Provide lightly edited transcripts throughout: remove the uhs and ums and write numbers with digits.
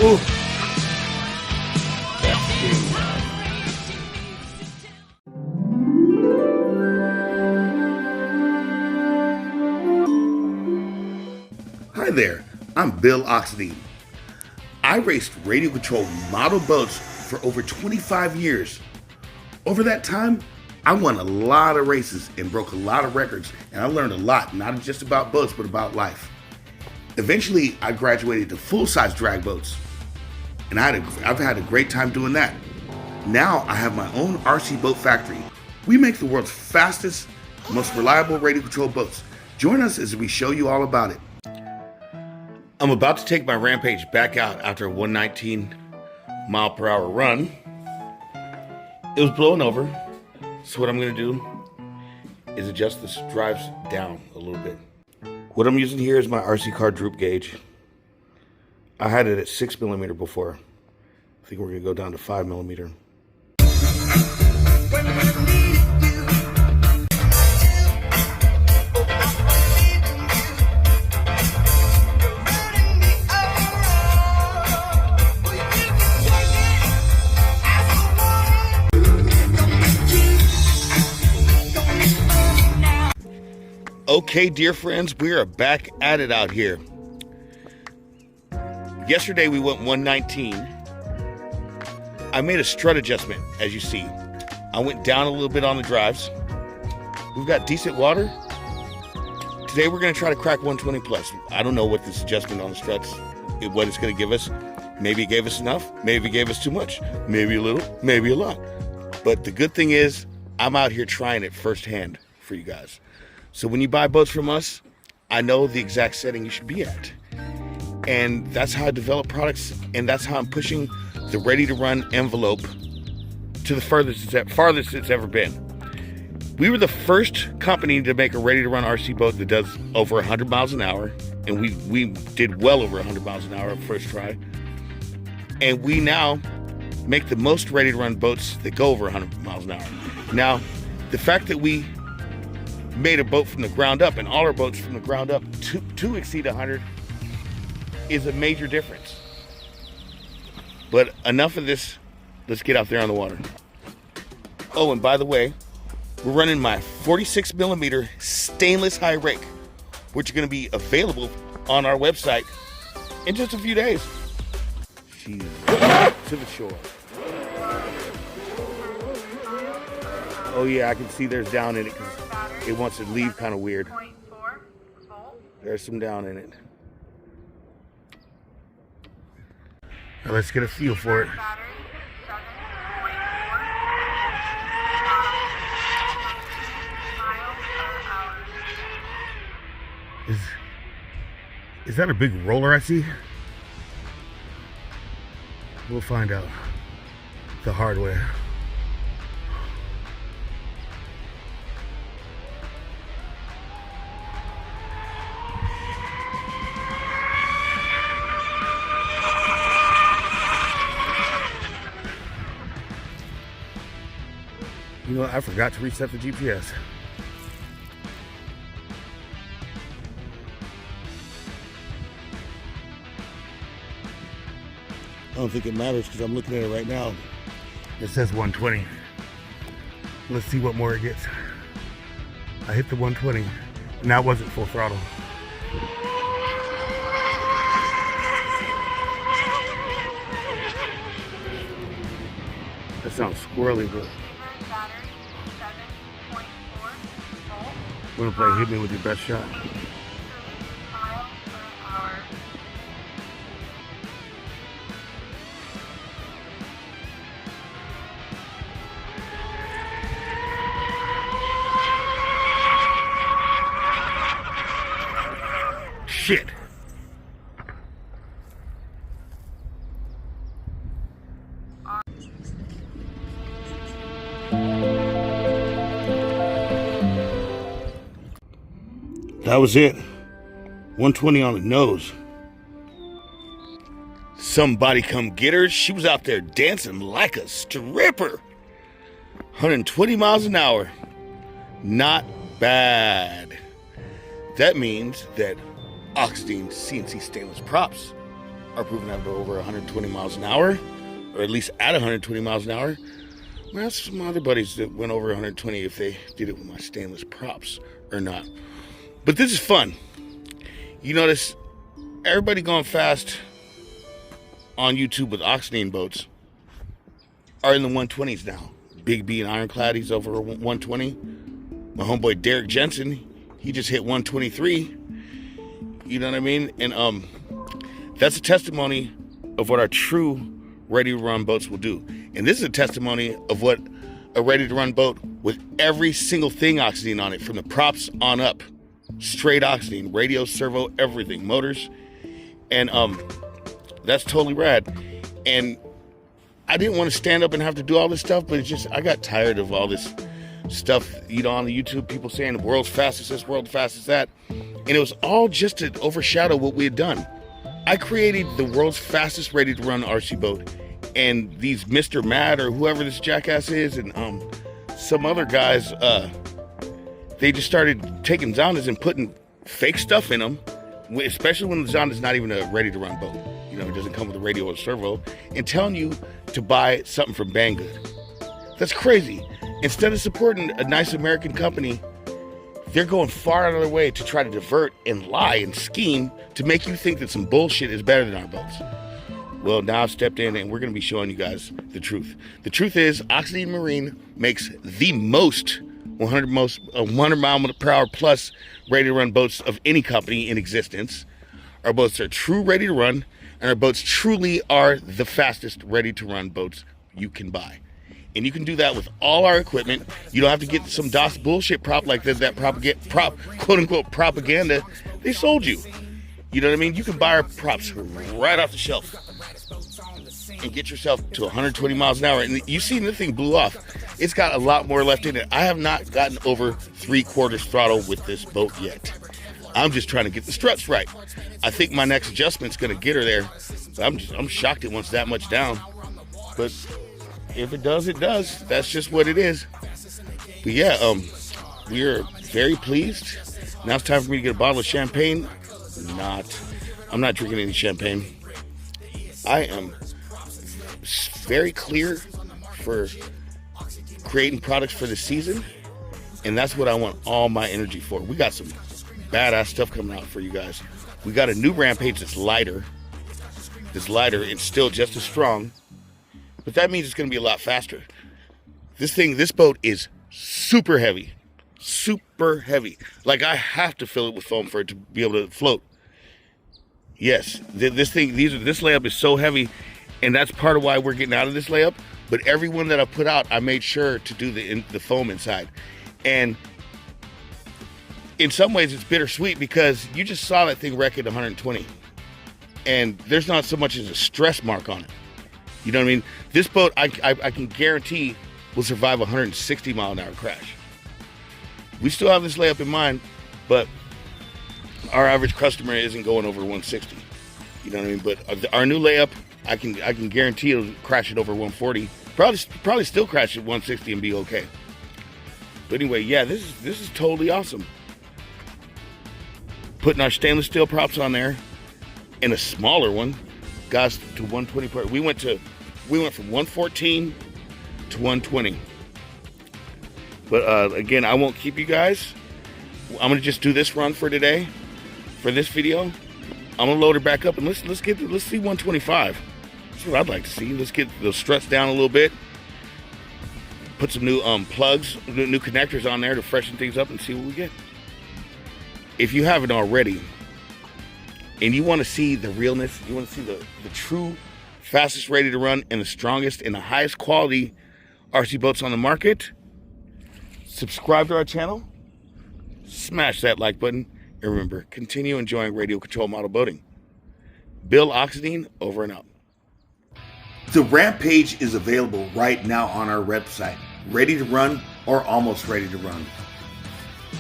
Ooh. Hi there, I'm Bill Oxidean. I raced radio controlled model boats for over 25 years. Over that time, I won a lot of races and broke a lot of records, and I learned a lot, not just about boats, but about life. Eventually, I graduated to full-size drag boats, and I've had a great time doing that. Now, I have my own RC boat factory. We make the world's fastest, most reliable radio-controlled boats. Join us as we show you all about it. I'm about to take my Rampage back out after a 119 mile per hour run. It was blowing over, so what I'm going to do is adjust the drives down a little bit. What I'm using here is my RC car droop gauge. I had it at 6mm before. I think we're going to go down to 5mm. Okay, dear friends, we are back at it out here. Yesterday we went 119. I made a strut adjustment, as you see. I went down a little bit on the drives. We've got decent water. Today we're going to try to crack 120 plus. I don't know what this adjustment on the struts, what it's going to give us. Maybe it gave us enough. Maybe it gave us too much. Maybe a little. Maybe a lot. But the good thing is, I'm out here trying it firsthand for you guys. So when you buy boats from us, I know the exact setting you should be at. And that's how I develop products, and that's how I'm pushing the ready-to-run envelope to the farthest it's ever been. We were the first company to make a ready-to-run RC boat that does over 100 miles an hour, and we did well over 100 miles an hour at first try. And we now make the most ready-to-run boats that go over 100 miles an hour. Now, the fact that we made a boat from the ground up, and all our boats from the ground up to exceed 100 is a major difference. But enough of this, let's get out there on the water. Oh, and by the way, we're running my 46mm stainless high rake, which is going to be available on our website in just a few days. She's to the shore. Oh yeah, I can see there's down in it because it wants to leave kind of weird. There's some down in it. Now let's get a feel for it. Is that a big roller I see? We'll find out the hard way. You know, I forgot to reset the GPS. I don't think it matters because I'm looking at it right now. It says 120. Let's see what more it gets. I hit the 120, and that wasn't full throttle. That sounds squirrely, but I'm gonna play hit me with your best shot. Shit. That was it. 120 on the nose. Somebody come get her. She was out there dancing like a stripper. 120 miles an hour. Not bad. That means that Oxidean CNC Stainless Props are proven to have over 120 miles an hour, or at least at 120 miles an hour. I asked some other buddies that went over 120 if they did it with my stainless props or not. But this is fun. You notice everybody going fast on YouTube with Oxidean boats are in the 120s now. Big B and Ironclad, he's over 120. My homeboy Derek Jensen, he just hit 123. You know what I mean? And that's a testimony of what our true ready-to-run boats will do. And this is a testimony of what a ready-to-run boat with every single thing Oxidean on it, from the props on up, straight Oxidean, radio, servo, everything, motors. And that's totally rad. And I didn't want to stand up and have to do all this stuff, but it's just, I got tired of all this stuff, you know, on the YouTube, people saying the world's fastest this, world's fastest that. And it was all just to overshadow what we had done. I created the world's fastest ready-to-run RC boat, and these Mr. Mad or whoever this jackass is, and some other guys, they just started taking Zondas and putting fake stuff in them, especially when the Zonda's not even a ready-to-run boat. You know, it doesn't come with a radio or servo, and telling you to buy something from Banggood. That's crazy. Instead of supporting a nice American company, they're going far out of their way to try to divert and lie and scheme to make you think that some bullshit is better than our boats. Well, now I've stepped in and we're going to be showing you guys the truth. The truth is, Oxidean Marine makes the most 100 mile per hour plus ready to run boats of any company in existence. Our boats are true ready to run, and our boats truly are the fastest ready to run boats you can buy. And you can do that with all our equipment. You don't have to get some DOS bullshit prop like that quote unquote propaganda they sold you. You know what I mean? You can buy our props right off the shelf and get yourself to 120 miles an hour. And you see the thing blew off. It's got a lot more left in it. I have not gotten over 3/4 throttle with this boat yet. I'm just trying to get the struts right. I think my next adjustment's gonna get her there. I'm shocked it wants that much down. But if it does, it does. That's just what it is. But yeah, we are very pleased. Now it's time for me to get a bottle of champagne. I'm not drinking any champagne. I am very clear for creating products for the season, and that's what I want all my energy for. We got some badass stuff coming out for you guys. We got a new Rampage that's lighter. It's still just as strong, but that means it's going to be a lot faster. This boat is super heavy. Like, I have to fill it with foam for it to be able to float. Yes, this layup is so heavy, and that's part of why we're getting out of this layup. But every one that I put out, I made sure to do the foam inside. And in some ways, it's bittersweet because you just saw that thing wreck at 120. And there's not so much as a stress mark on it. You know what I mean? This boat, I can guarantee, will survive a 160 mile an hour crash. We still have this layup in mind, but our average customer isn't going over 160. You know what I mean? But our new layup, I can guarantee it'll crash it over 140. Probably still crash at 160 and be okay. But anyway, yeah, this is totally awesome. Putting our stainless steel props on there, and a smaller one got us to 120. We went from 114 to 120. But again, I won't keep you guys. I'm gonna just do this run for today, for this video. I'm gonna load her back up and let's see 125. That's what I'd like to see. Let's get those struts down a little bit. Put some new plugs, new connectors on there to freshen things up and see what we get. If you haven't already, and you want to see the realness, you want to see the true fastest ready to run and the strongest and the highest quality RC boats on the market, subscribe to our channel, smash that like button, and remember, continue enjoying radio control model boating. Bill Oxidean, over and out. The Rampage is available right now on our website, ready to run or almost ready to run.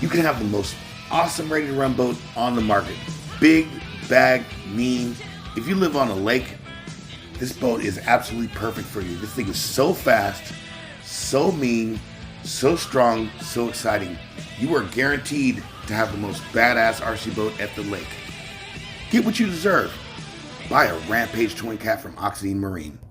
You can have the most awesome ready to run boat on the market. Big, bag, mean. If you live on a lake, this boat is absolutely perfect for you. This thing is so fast, so mean, so strong, so exciting. You are guaranteed to have the most badass RC boat at the lake. Get what you deserve. Buy a Rampage twin cap from Oxidean Marine.